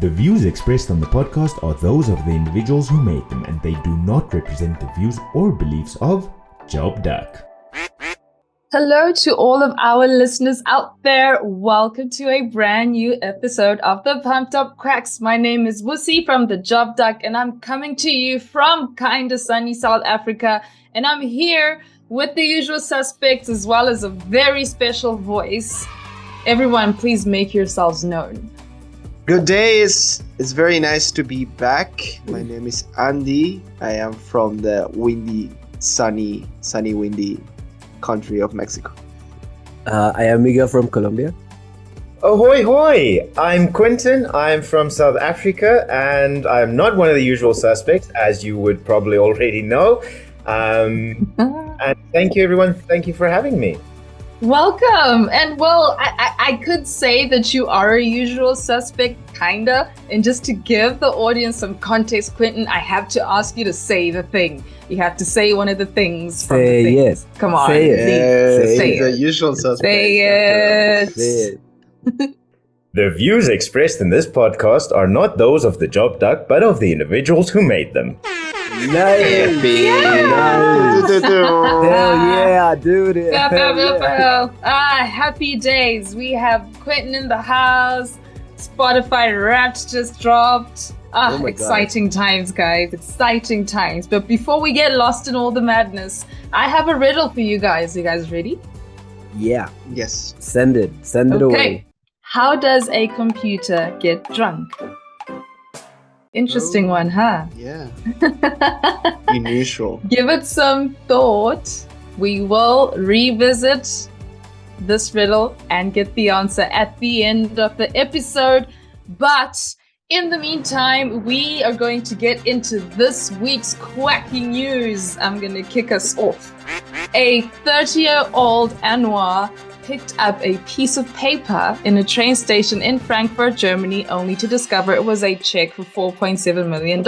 The views expressed on the podcast are those of the individuals who made them, and they do not represent the views or beliefs of Job Duck. Hello to all of our listeners out there. Welcome to a brand new episode of the Up Quacks. My name is Wusi from the Job Duck, and I'm coming to you from kinda sunny South Africa. And I'm here with the usual suspects as well as a very special voice. Everyone, please make yourselves known. Good day. It's very nice to be back. My name is Andy. I am from the sunny, windy country of Mexico. I am Miguel from Colombia. Ahoy hoy! I'm Quentin. I'm from South Africa, and I'm not one of the usual suspects, as you would probably already know. And thank you, everyone. Thank you for having me. Welcome. And well, I could say that you are a usual suspect, kinda. And just to give the audience some context, Quentin, I have to ask you to say the thing. You have to say one of the things from say the thing. Yes. Come on. Say it. Please. Say the usual suspect. Say it. Say it. The views expressed in this podcast are not those of the Job Duck, but of the individuals who made them. Nice. Nice. Hell yeah, dude. Happy days. We have Quentin in the house. Spotify Wrapped just dropped. Oh my exciting times, guys. Exciting times. But before we get lost in all the madness, I have a riddle for you guys. You guys ready? Yeah. Yes. Send it away. How does a computer get drunk? Interesting one, huh? Yeah. Unusual. Give it some thought. We will revisit this riddle and get the answer at the end of the episode. But in the meantime, we are going to get into this week's quacky news. I'm going to kick us off. A 30-year-old Anwar picked up a piece of paper in a train station in Frankfurt, Germany, only to discover it was a check for $4.7 million.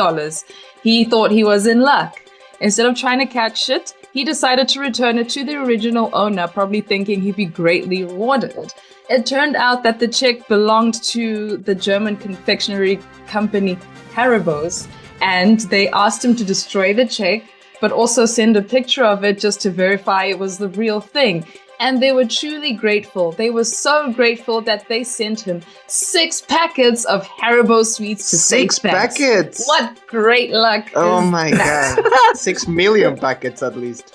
He thought he was in luck. Instead of trying to catch it, he decided to return it to the original owner, probably thinking he'd be greatly rewarded. It turned out that the check belonged to the German confectionery company Haribo's, and they asked him to destroy the check, but also send a picture of it just to verify it was the real thing. And they were truly grateful. They were so grateful that they sent him 6 packets of Haribo sweets to 6 packets? What great luck. Oh is my that? god. 6 million packets at least.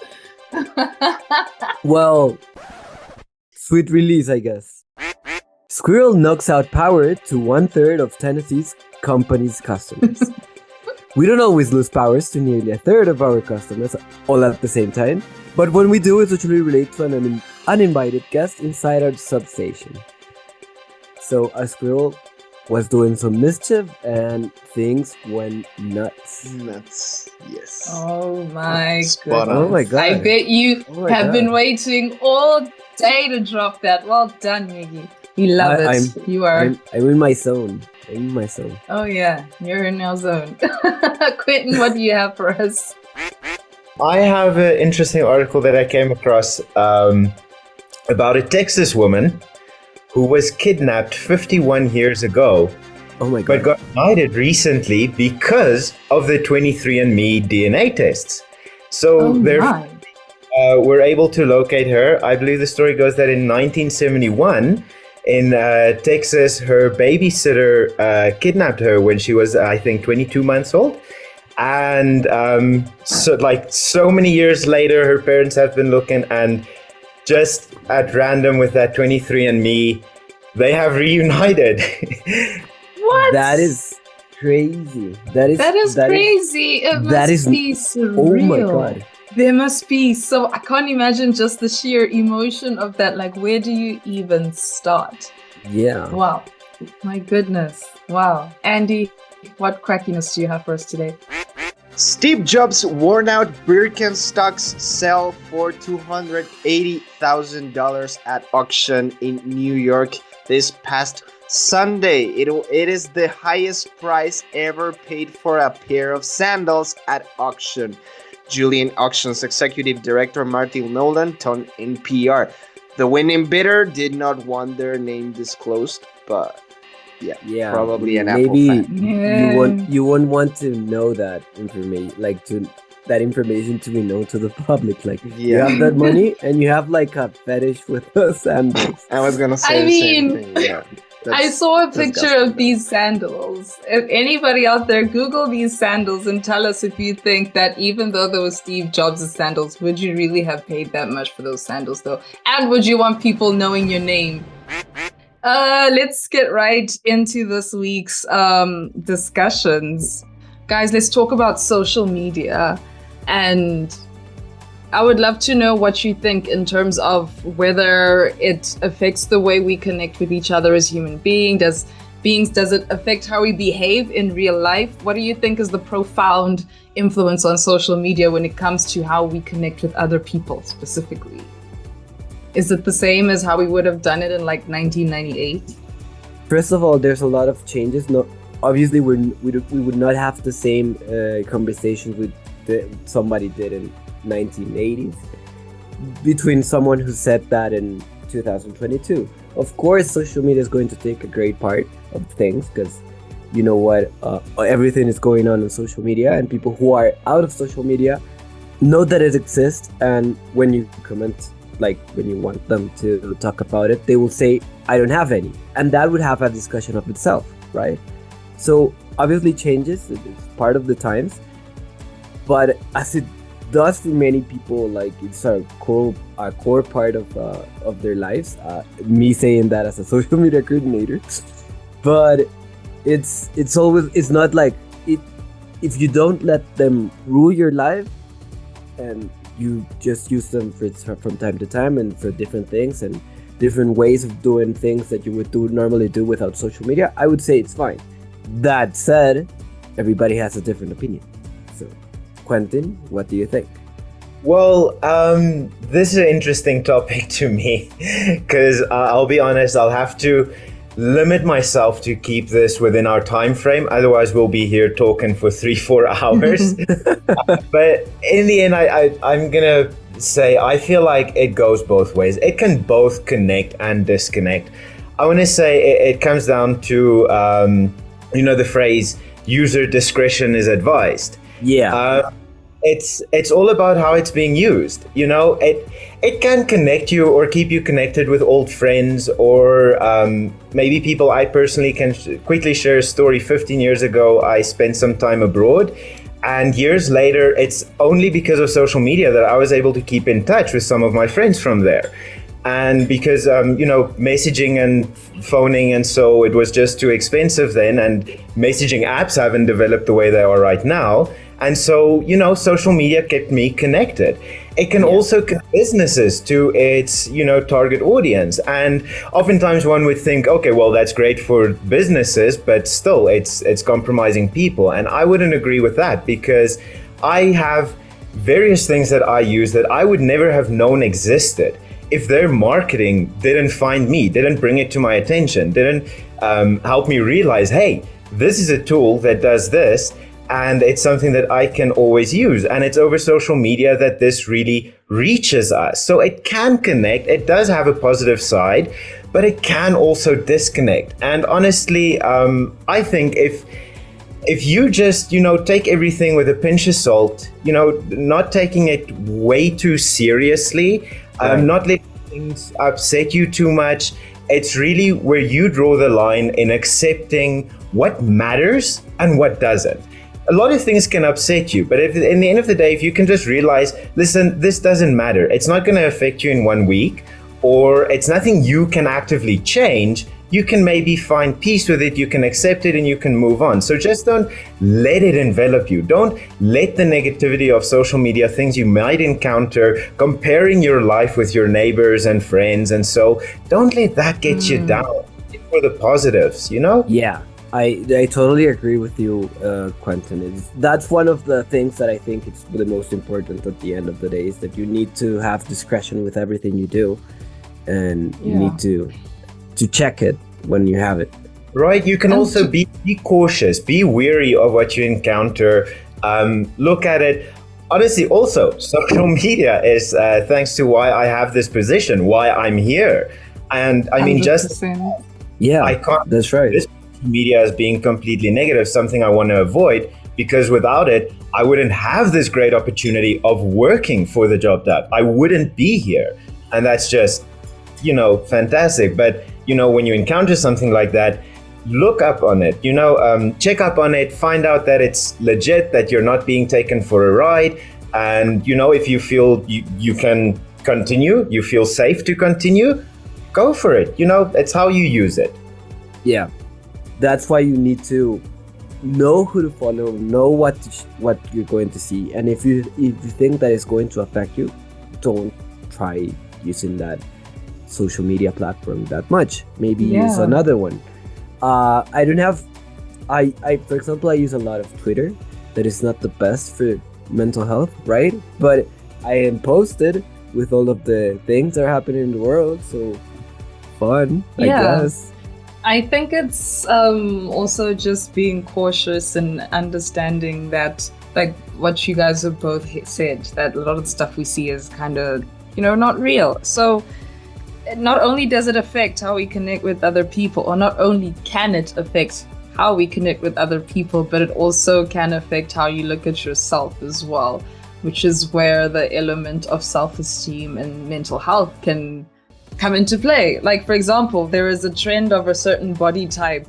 Well, sweet release, I guess. Squirrel knocks out power to 1/3 of Tennessee's company's customers. We don't always lose powers to nearly 1/3 of our customers all at the same time, but when we do, it's usually related to an uninvited guest inside our substation. So a squirrel was doing some mischief and things went nuts. Nuts. Yes. Oh my Spot god. on. Oh my god. I bet you Oh my have God. been waiting all day to drop that. Well done, Miggy. We love it. You are. I'm in my zone. Oh yeah, you're in our zone. Quentin, what do you have for us? I have an interesting article that I came across about a Texas woman who was kidnapped 51 years ago, Oh my but god. got knighted recently because of the 23andMe DNA tests. So my. we're able to locate her. I believe the story goes that in 1971, in Texas, her babysitter kidnapped her when she was, I think, 22 months old. And so many years later, her parents have been looking, and just at random with that 23andMe, they have reunited. What? That is crazy. That is crazy. It that must is- be surreal. Oh my god. There must be. So I can't imagine just the sheer emotion of that. Like, where do you even start? Yeah. Wow. My goodness. Wow. Andy, what quackiness do you have for us today? Steve Jobs' worn-out Birkenstocks sell for $280,000 at auction in New York this past Sunday. It is the highest price ever paid for a pair of sandals at auction. Julian Auctions Executive Director Martin Nolan told NPR. The winning bidder did not want their name disclosed, but Yeah, probably an maybe Apple fan. you won't want to know that information, like that information to be known to the public. Like you Yeah. have that money and you have like a fetish with sandals. I was gonna say I the same mean, thing. Yeah. I That's saw a picture disgusting, of these sandals. If anybody out there, Google these sandals and tell us if you think that even though there was Steve Jobs' sandals, would you really have paid that much for those sandals though? And would you want people knowing your name? Let's get right into this week's discussions. Guys, let's talk about social media. And I would love to know what you think in terms of whether it affects the way we connect with each other as human beings. Does it affect how we behave in real life? What do you think is the profound influence on social media when it comes to how we connect with other people specifically? Is it the same as how we would have done it in like 1998? First of all, there's a lot of changes. No, obviously we would not have the same conversations somebody did in 1980s between someone who said that in 2022. Of course, social media is going to take a great part of things because you know what, everything is going on social media, and people who are out of social media know that it exists, and when you comment, like when you want them to talk about it, they will say, I don't have any, and that would have a discussion of itself, right? So obviously changes, it's part of the times, but as it does for many people, like it's a core part of their lives. Me saying that as a social media coordinator, but it's not like it. If you don't let them rule your life, and you just use them from time to time and for different things and different ways of doing things that you would normally do without social media, I would say it's fine. That said, everybody has a different opinion. So, Quentin, what do you think? Well, this is an interesting topic to me because I'll be honest, I'll have to limit myself to keep this within our time frame. Otherwise, we'll be here talking for 3-4 hours. But in the end, I'm going to say I feel like it goes both ways. It can both connect and disconnect. I want to say it comes down to, the phrase, user discretion is advised. Yeah. It's all about how it's being used. It can connect you or keep you connected with old friends or maybe people. I personally can quickly share a story. 15 years ago, I spent some time abroad, and years later, it's only because of social media that I was able to keep in touch with some of my friends from there. And because, messaging and phoning, and so it was just too expensive then, and messaging apps haven't developed the way they are right now. And so, social media kept me connected. It can also connect businesses to its, target audience. And oftentimes one would think, okay, well, that's great for businesses, but still it's compromising people. And I wouldn't agree with that because I have various things that I use that I would never have known existed if their marketing didn't find me, didn't bring it to my attention, didn't help me realize, hey, this is a tool that does this. And it's something that I can always use. And it's over social media that this really reaches us. So it can connect. It does have a positive side, but it can also disconnect. And honestly, I think if you just, take everything with a pinch of salt, not taking it way too seriously, not letting things upset you too much, it's really where you draw the line in accepting what matters and what doesn't. A lot of things can upset you, but in the end of the day, if you can just realize, listen, this doesn't matter. It's not going to affect you in 1 week, or it's nothing you can actively change. You can maybe find peace with it, you can accept it, and you can move on. So just don't let it envelop you. Don't let the negativity of social media, things you might encounter, comparing your life with your neighbors and friends, and so don't let that get you down. Look for the positives, Yeah. I totally agree with you, Quentin. That's one of the things that I think is the most important at the end of the day, is that you need to have discretion with everything you do, and you need to check it when you have it. Right. You can also be cautious, be wary of what you encounter. Look at it. Honestly, also, social media is thanks to why I have this position, why I'm here. And I mean, 100%. Yeah, I can't. That's right. This social media as being completely negative, something I want to avoid, because without it, I wouldn't have this great opportunity of working for the job that I wouldn't be here. And that's just, fantastic. But, when you encounter something like that, look up on it, check up on it, find out that it's legit, that you're not being taken for a ride. And, if you feel you can continue, you feel safe to continue, go for it. It's how you use it. Yeah. That's why you need to know who to follow, know what you're going to see. And if you think that it's going to affect you, don't try using that social media platform that much. Maybe use another one. For example, I use a lot of Twitter. That is not the best for mental health, right? But I am posted with all of the things that are happening in the world, so fun, I guess. I think it's also just being cautious and understanding that, like what you guys have both said, that a lot of the stuff we see is kind of, not real. So not only does it affect how we connect with other people, or not only can it affect how we connect with other people, but it also can affect how you look at yourself as well, which is where the element of self-esteem and mental health can come into play. Like, for example, there is a trend of a certain body type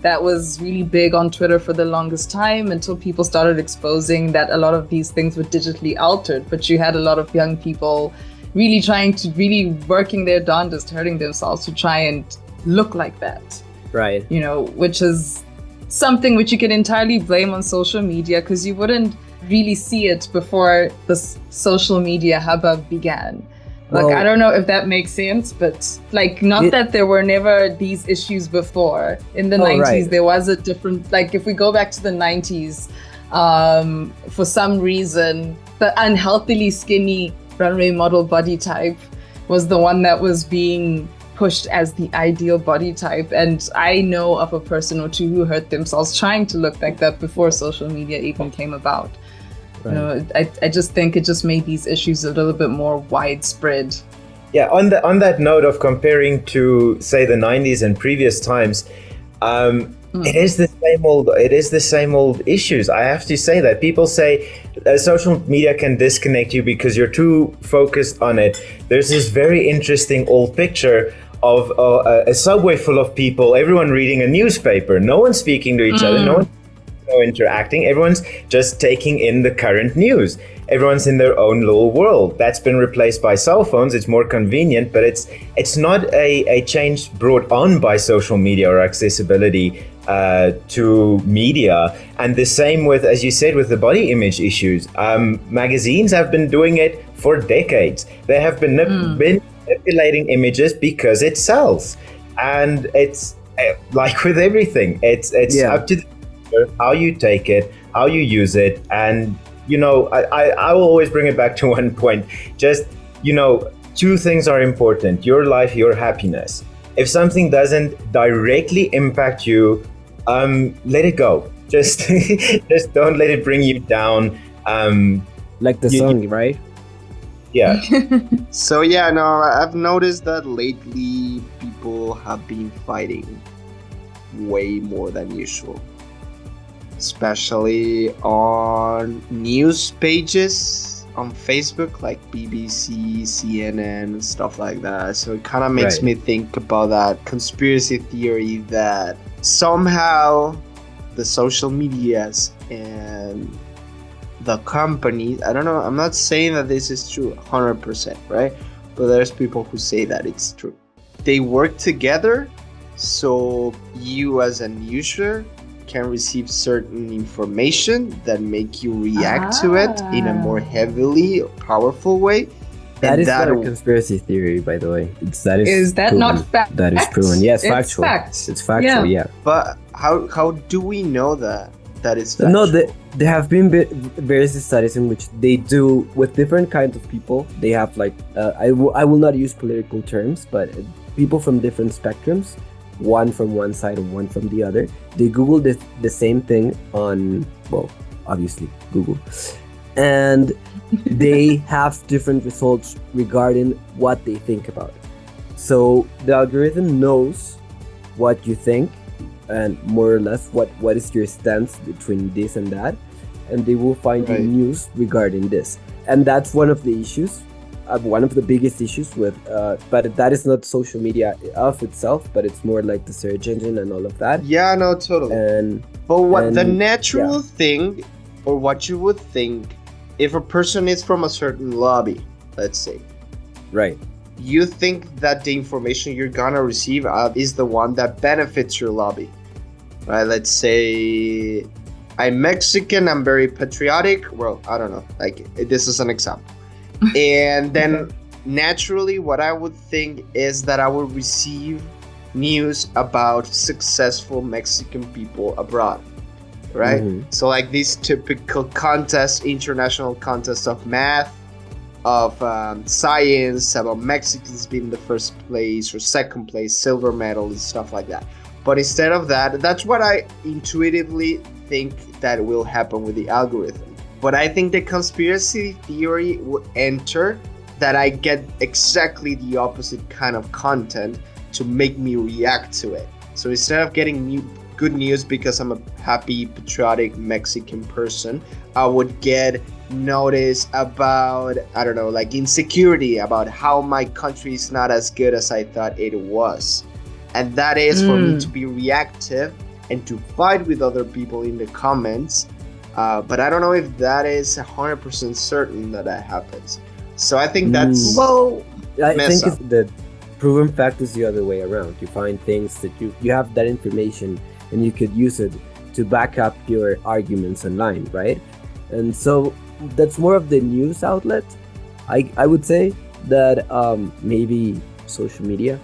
that was really big on Twitter for the longest time, until people started exposing that a lot of these things were digitally altered. But you had a lot of young people really working their darndest, hurting themselves to try and look like that. Right. Which is something which you can entirely blame on social media, because you wouldn't really see it before the social media hubbub began. I don't know if that makes sense, but that there were never these issues before. In the 90s, right. There was a different, if we go back to the 90s, for some reason, the unhealthily skinny runway model body type was the one that was being pushed as the ideal body type. And I know of a person or two who hurt themselves trying to look like that before social media even came about. Right. I just think it just made these issues a little bit more widespread. Yeah, on that note of comparing to, say, the 90s and previous times, it is the same old issues. I have to say that. People say social media can disconnect you because you're too focused on it. There's this very interesting old picture of a subway full of people, everyone reading a newspaper, no one speaking to each other, no one interacting, everyone's just taking in the current news. Everyone's in their own little world. That's been replaced by cell phones. It's more convenient, but it's not a change brought on by social media or accessibility to media. And the same with, as you said, with the body image issues. Magazines have been doing it for decades. They have been manipulating images because it sells. And it's like with everything, it's up to how you take it, how you use it. And I will always bring it back to one point. Just, two things are important: your life, your happiness. If something doesn't directly impact you, let it go. Just don't let it bring you down. Like the song, right? Yeah. So I've noticed that lately people have been fighting way more than usual, especially on news pages on Facebook, like BBC, CNN, stuff like that. So it kind of makes me think about that conspiracy theory that somehow the social medias and the companies, I don't know, I'm not saying that this is true 100%, right? But there's people who say that it's true. They work together so you as an user can receive certain information that make you react to it in a more heavily powerful way. That is not a conspiracy theory, by the way. Is that proven. Not fact? That is proven. Yes, factual. It's factual, yeah. But how do we know that it's factual? No, there have been various studies in which they do with different kinds of people. They have I will not use political terms, but people from different spectrums, one from one side and one from the other. They Google the same thing on, obviously Google, and they have different results regarding what they think about. So the algorithm knows what you think, and more or less what is your stance between this and that, and they will find you Right. news regarding this. And that's one of the issues, one of the biggest issues with, but that is not social media of itself, but it's more like the search engine and all of that. Yeah, no, totally. And But what the and, natural thing, or what you would think, if a person is from a certain lobby, let's say, right, you think that the information you're gonna receive is the one that benefits your lobby, right? Let's say I'm Mexican, I'm very patriotic. Well, I don't know, like this is an example. And then naturally, what I would think is that I would receive news about successful Mexican people abroad, right? Mhm. So like these typical contests, international contests of math, of science, about Mexicans being the first place or second place, silver medal and stuff like that. But instead of that, that's what I intuitively think that will happen with the algorithm. But I think the conspiracy theory will enter that I get exactly the opposite kind of content to make me react to it. So instead of getting good news because I'm a happy, patriotic Mexican person, I would get notice about, I don't know, like insecurity about how my country is not as good as I thought it was. And that is for me to be reactive and to fight with other people in the comments. But I don't know if that is 100% certain that happens. So I think that's Well, I mess think up. the proven fact is the other way around. You find things that you have that information and you could use it to back up your arguments online, right? And so that's more of the news outlet. I would say that maybe social media,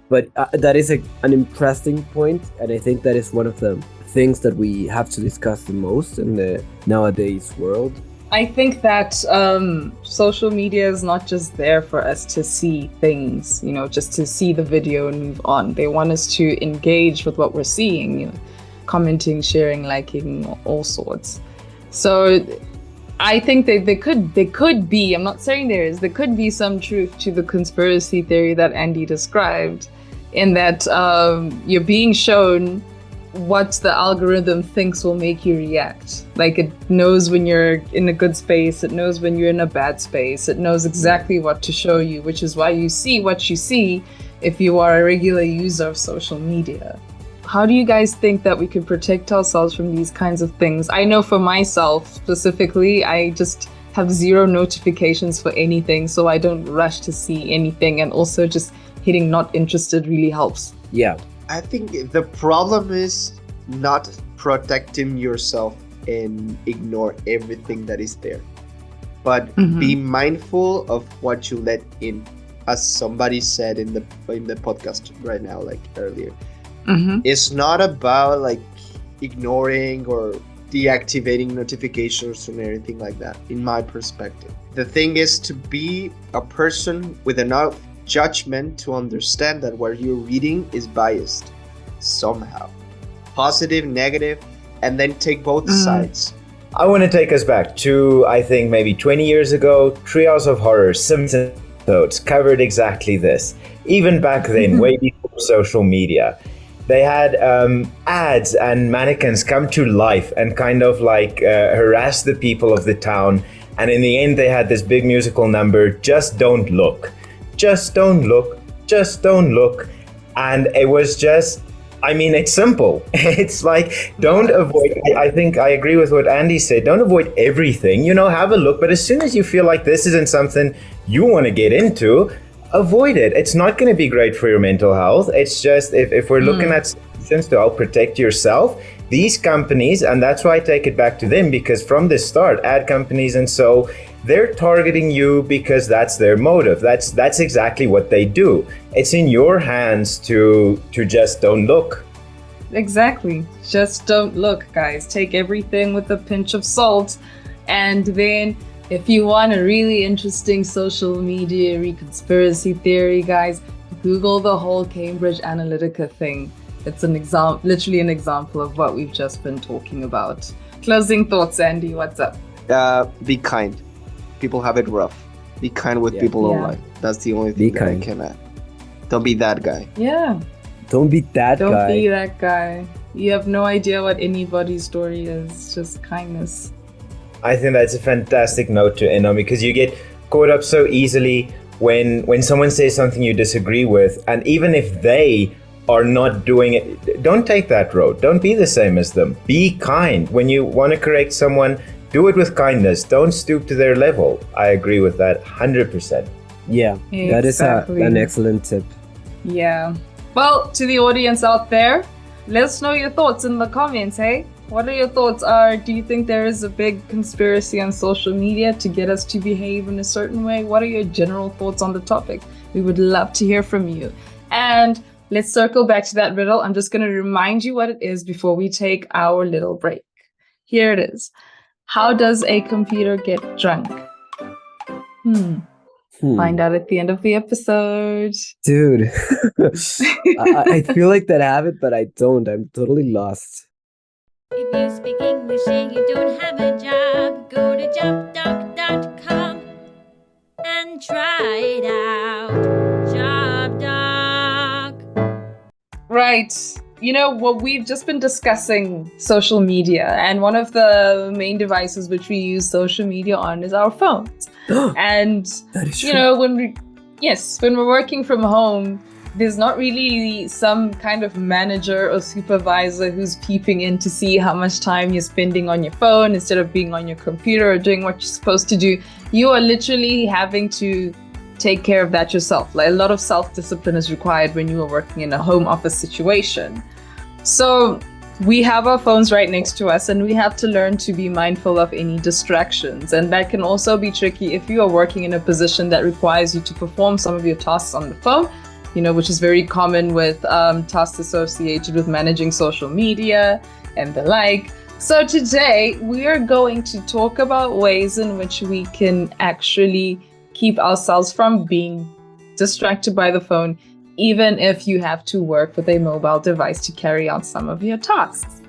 but that is an interesting point, and I think that is one of the things that we have to discuss the most in the nowadays world. I think that social media is not just there for us to see things, just to see the video and move on. They want us to engage with what we're seeing, commenting, sharing, liking, all sorts. So I think that there could be, I'm not saying there could be some truth to the conspiracy theory that Andy described, in that you're being shown what the algorithm thinks will make you react. Like, it knows when you're in a good space, it knows when you're in a bad space, it knows exactly what to show you, which is why you see what you see if you are a regular user of social media. How do you guys think that we could protect ourselves from these kinds of things? I know for myself specifically, I just have 0 notifications for anything, so I don't rush to see anything, and also just hitting not interested really helps. Yeah. I think the problem is not protecting yourself and ignore everything that is there, but be mindful of what you let in, as somebody said in the podcast right now, like earlier. It's not about like ignoring or deactivating notifications or anything like that, in my perspective. The thing is to be a person with enough judgment to understand that what you're reading is biased somehow, positive, negative, and then take both sides. I want to take us back to, I think, maybe 20 years ago. Treehouse of Horror, Simpsons episodes covered exactly this. Even back then, way before social media, they had ads and mannequins come to life and kind of like harass the people of the town. And in the end, they had this big musical number, Just Don't Look. Just don't look, just don't look. And it was just, I mean, it's simple. It's like, don't avoid, I think I agree with what Andy said, don't avoid everything, have a look, but as soon as you feel like this isn't something you want to get into, avoid it. It's not going to be great for your mental health. It's just, if we're looking at solutions to help protect yourself, these companies, and that's why I take it back to them, because from the start, ad companies and so, they're targeting you because that's their motive. That's exactly what they do. It's in your hands to just don't look. Exactly. Just don't look, guys. Take everything with a pinch of salt. And then if you want a really interesting social media conspiracy theory, guys, Google the whole Cambridge Analytica thing. It's literally an example of what we've just been talking about. Closing thoughts, Andy, what's up? Be kind. People have it rough. Be kind with people online. That's the only thing that I can add. Don't be that guy. Yeah. Don't be that guy. Don't be that guy. You have no idea what anybody's story is, just kindness. I think that's a fantastic note to end on, because you get caught up so easily when someone says something you disagree with, and even if they are not doing it, don't take that road. Don't be the same as them. Be kind. When you want to correct someone, do it with kindness. Don't stoop to their level. I agree with that 100%. Yeah, that is an excellent tip. Yeah. Well, to the audience out there, let us know your thoughts in the comments, hey? What are your thoughts? Do you think there is a big conspiracy on social media to get us to behave in a certain way? What are your general thoughts on the topic? We would love to hear from you. And let's circle back to that riddle. I'm just going to remind you what it is before we take our little break. Here it is. How does a computer get drunk? Find out at the end of the episode. Dude, I feel like that habit, but I don't. I'm totally lost. If you speak English and you don't have a job, go to jobdoc.com and try it out. JobDoc. Right. You know, we've just been discussing social media, and one of the main devices which we use social media on is our phones. And, That is you true. know, when we're working from home, there's not really some kind of manager or supervisor who's peeping in to see how much time you're spending on your phone instead of being on your computer or doing what you're supposed to do. You are literally having to take care of that yourself. Like, a lot of self-discipline is required when you are working in a home office situation. So we have our phones right next to us, and we have to learn to be mindful of any distractions. And that can also be tricky if you are working in a position that requires you to perform some of your tasks on the phone, you know, which is very common with tasks associated with managing social media and the like. So today we are going to talk about ways in which we can actually keep ourselves from being distracted by the phone, even if you have to work with a mobile device to carry out some of your tasks,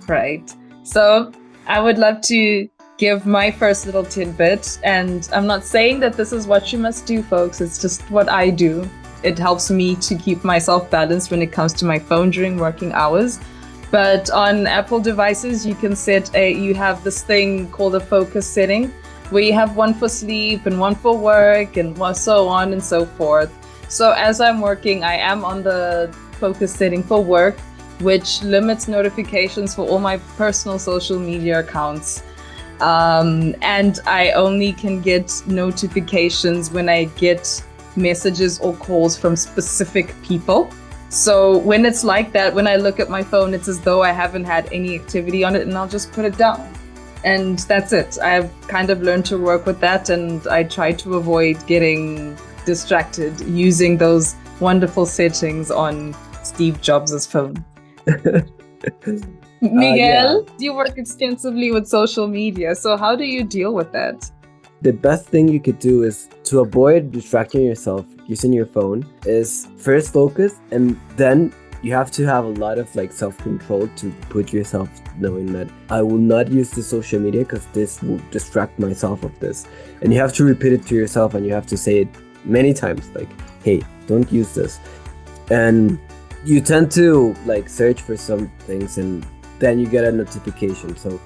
right? So I would love to give my first little tidbit, and I'm not saying that this is what you must do, folks. It's just what I do. It helps me to keep myself balanced when it comes to my phone during working hours. But on Apple devices, you can you have this thing called a focus setting, where you have one for sleep and one for work and so on and so forth. So as I'm working, I am on the focus setting for work, which limits notifications for all my personal social media accounts. And I only can get notifications when I get messages or calls from specific people. So when it's like that, when I look at my phone, it's as though I haven't had any activity on it, and I'll just put it down. And that's it. I've kind of learned to work with that, and I try to avoid getting distracted using those wonderful settings on Steve Jobs' phone. Miguel, you work extensively with social media, so how do you deal with that? The best thing you could do is to avoid distracting yourself using your phone is first focus, and then you have to have a lot of self-control to put yourself knowing that I will not use the social media because this will distract myself of this. And you have to repeat it to yourself, and you have to say it many times, like, hey, don't use this. And you tend to search for some things, and then you get a notification. So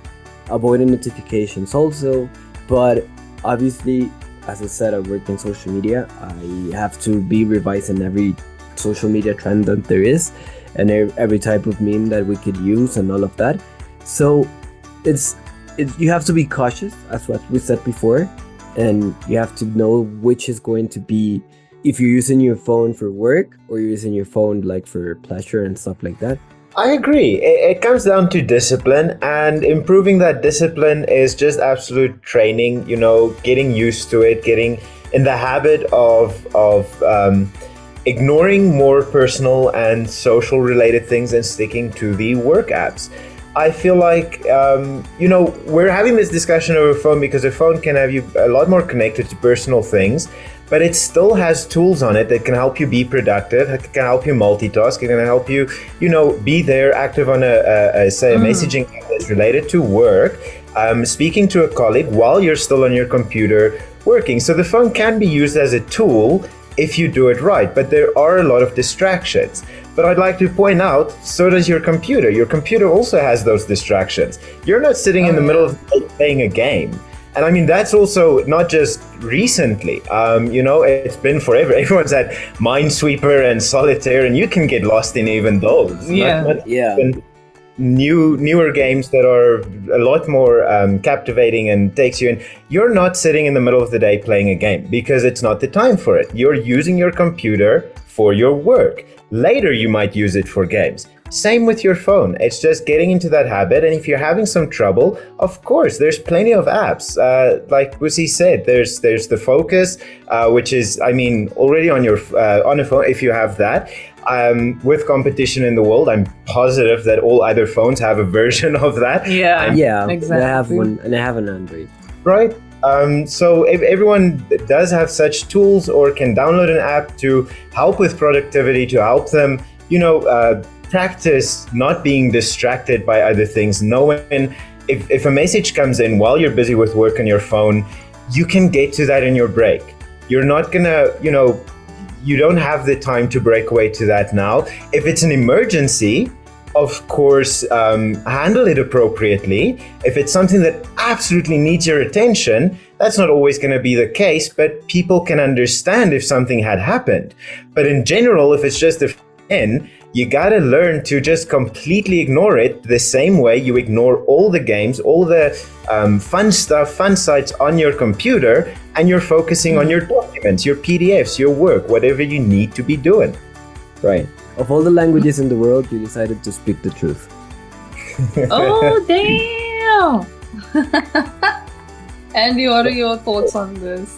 avoiding notifications also. But obviously, as I said, I work in social media. I have to be revising every social media trend that there is, and every type of meme that we could use, and all of that. So it's you have to be cautious, as what we said before, and you have to know which is going to be, if you're using your phone for work or you're using your phone for pleasure and stuff like that. I agree. It comes down to discipline, and improving that discipline is just absolute training, getting used to it, getting in the habit of ignoring more personal and social related things and sticking to the work apps. I feel like, we're having this discussion over phone because a phone can have you a lot more connected to personal things, but it still has tools on it that can help you be productive, it can help you multitask, it can help you, be there active on a messaging app that's related to work, speaking to a colleague while you're still on your computer working. So the phone can be used as a tool if you do it right, but there are a lot of distractions. But I'd like to point out, so does your computer. Your computer also has those distractions. You're not sitting in the middle of the day playing a game. And I mean, that's also not just recently. It's been forever. Everyone's had Minesweeper and Solitaire, and you can get lost in even those. Newer games that are a lot more captivating and takes you in. You're not sitting in the middle of the day playing a game because it's not the time for it. You're using your computer for your work. Later, you might use it for games. Same with your phone. It's just getting into that habit. And if you're having some trouble, of course, there's plenty of apps. Like Busi said, there's the Focus, which is, already on your on a phone if you have that. With competition in the world, I'm positive that all other phones have a version of that. Exactly. I have one, and I have an Android. Right. So if everyone does have such tools or can download an app to help with productivity, to help them, practice not being distracted by other things, knowing if a message comes in while you're busy with work on your phone, you can get to that in your break. You're not gonna, you don't have the time to break away to that now. If it's an emergency, of course, handle it appropriately. If it's something that absolutely needs your attention, that's not always going to be the case, but people can understand if something had happened. But in general, if it's just a friend, you got to learn to just completely ignore it the same way you ignore all the games, all the fun stuff, fun sites on your computer, and you're focusing on your documents, your PDFs, your work, whatever you need to be doing. Right. Of all the languages in the world, you decided to speak the truth. Oh, damn! Andy, what are your thoughts on this?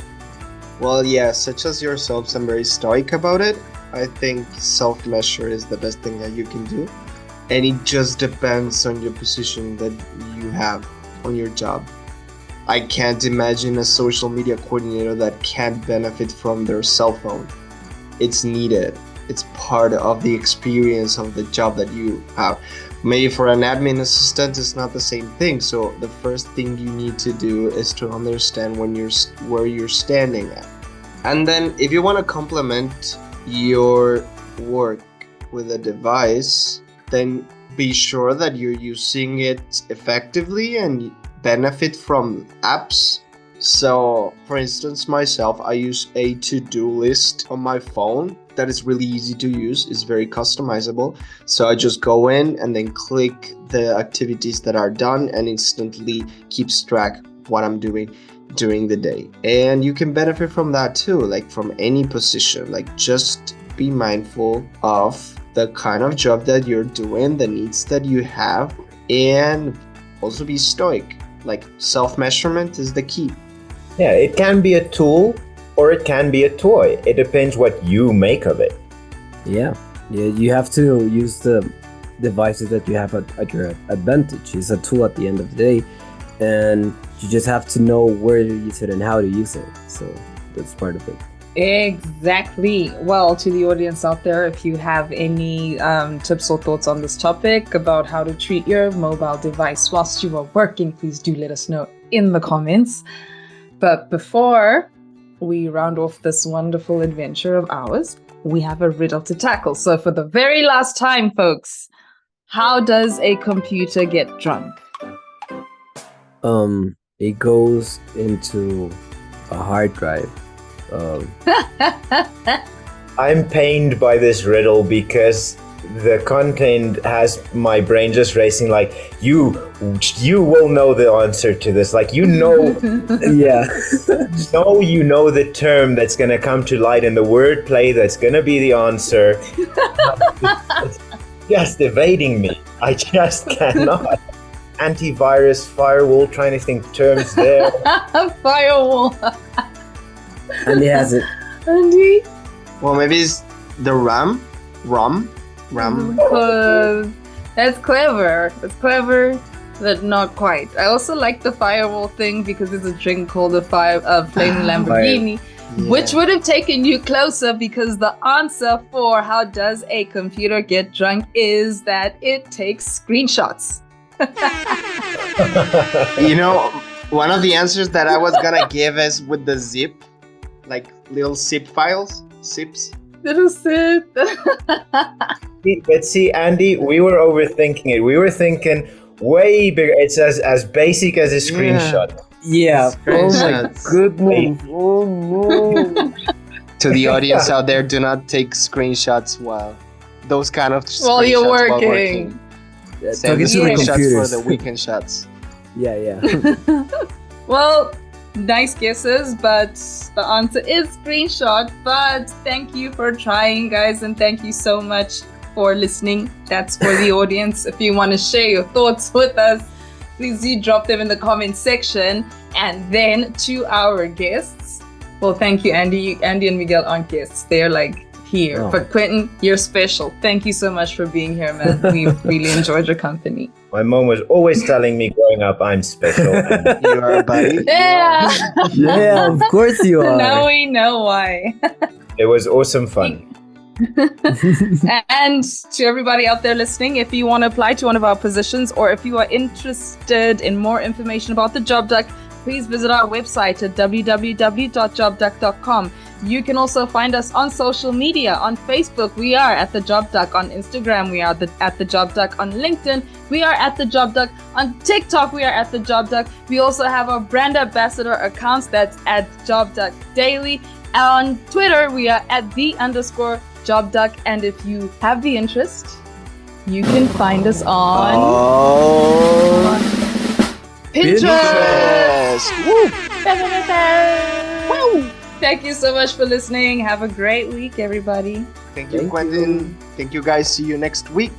Well, yeah, such as yourselves, I'm very stoic about it. I think self-measure is the best thing that you can do. And it just depends on your position that you have on your job. I can't imagine a social media coordinator that can't benefit from their cell phone. It's needed. It's part of the experience of the job that you have. Maybe for an admin assistant, it's not the same thing. So the first thing you need to do is to understand where you're standing at. And then if you want to complement your work with a device, then be sure that you're using it effectively and benefit from apps. So, for instance, myself, I use a to-do list on my phone that is really easy to use. It's very customizable. So I just go in and then click the activities that are done and instantly keeps track what I'm doing during the day. And you can benefit from that too, like from any position. Like just be mindful of the kind of job that you're doing, the needs that you have, and also be stoic. Like self-measurement is the key. Yeah, it can be a tool or it can be a toy. It depends what you make of it. Yeah, you have to use the devices that you have at your advantage. It's a tool at the end of the day, and you just have to know where to use it and how to use it. So that's part of it. Exactly. Well, to the audience out there, if you have any tips or thoughts on this topic about how to treat your mobile device whilst you are working, please do let us know in the comments. But before we round off this wonderful adventure of ours, we have a riddle to tackle. So for the very last time, folks, how does a computer get drunk? It goes into a hard drive. I'm pained by this riddle because the content has my brain just racing like, you will know the answer to this. Like, you know the term that's going to come to light and the wordplay that's going to be the answer. It's just evading me. I just cannot. Antivirus, firewall, trying to think terms there. Firewall. Andy has it. Andy? Well, maybe it's the RAM. That's clever. It's clever, but not quite. I also like the firewall thing because it's a drink called a Flaming Lamborghini, which would have taken you closer because the answer for how does a computer get drunk is that it takes screenshots. One of the answers that I was gonna give is with the zip, like little zip files, zips. That's it. But see, Andy, we were overthinking it. We were thinking way bigger. It's as basic as a screenshot. Yeah. Oh my Screenshots. goodness. Oh no. To the audience out there, do not take screenshots while those kind of While you're screenshots while working. Save the Talking to the screenshots for computers. the weekend shots. Yeah. Well, nice guesses, but the answer is screenshot. But thank you for trying, guys, and thank you so much for listening. That's for the audience. If you want to share your thoughts with us, please do drop them in the comment section. And then to our guests. Well, thank you, Andy. Andy and Miguel aren't guests. They're like here. Oh. But Quentin, you're special. Thank you so much for being here, man. We really enjoyed your company. My mom was always telling me growing up I'm special. And You are a buddy. Yeah. Yeah, of course you are. Now we know why. it was awesome fun. And to everybody out there listening, if you want to apply to one of our positions or if you are interested in more information about the Job Duck, please visit our website at www.jobduck.com. You can also find us on social media. On Facebook, we are at The Job Duck. On Instagram, we are at The Job Duck. On LinkedIn, we are at The Job Duck. On TikTok, we are at The Job Duck. We also have our brand ambassador accounts that's at Job Duck Daily. On Twitter, we are at _Job Duck. And if you have the interest, you can find us on Pinterest. Woo. Woo! Thank you so much for listening. Have a great week, everybody. Thank you, Thank Quentin. you. Thank you, guys. See you next week.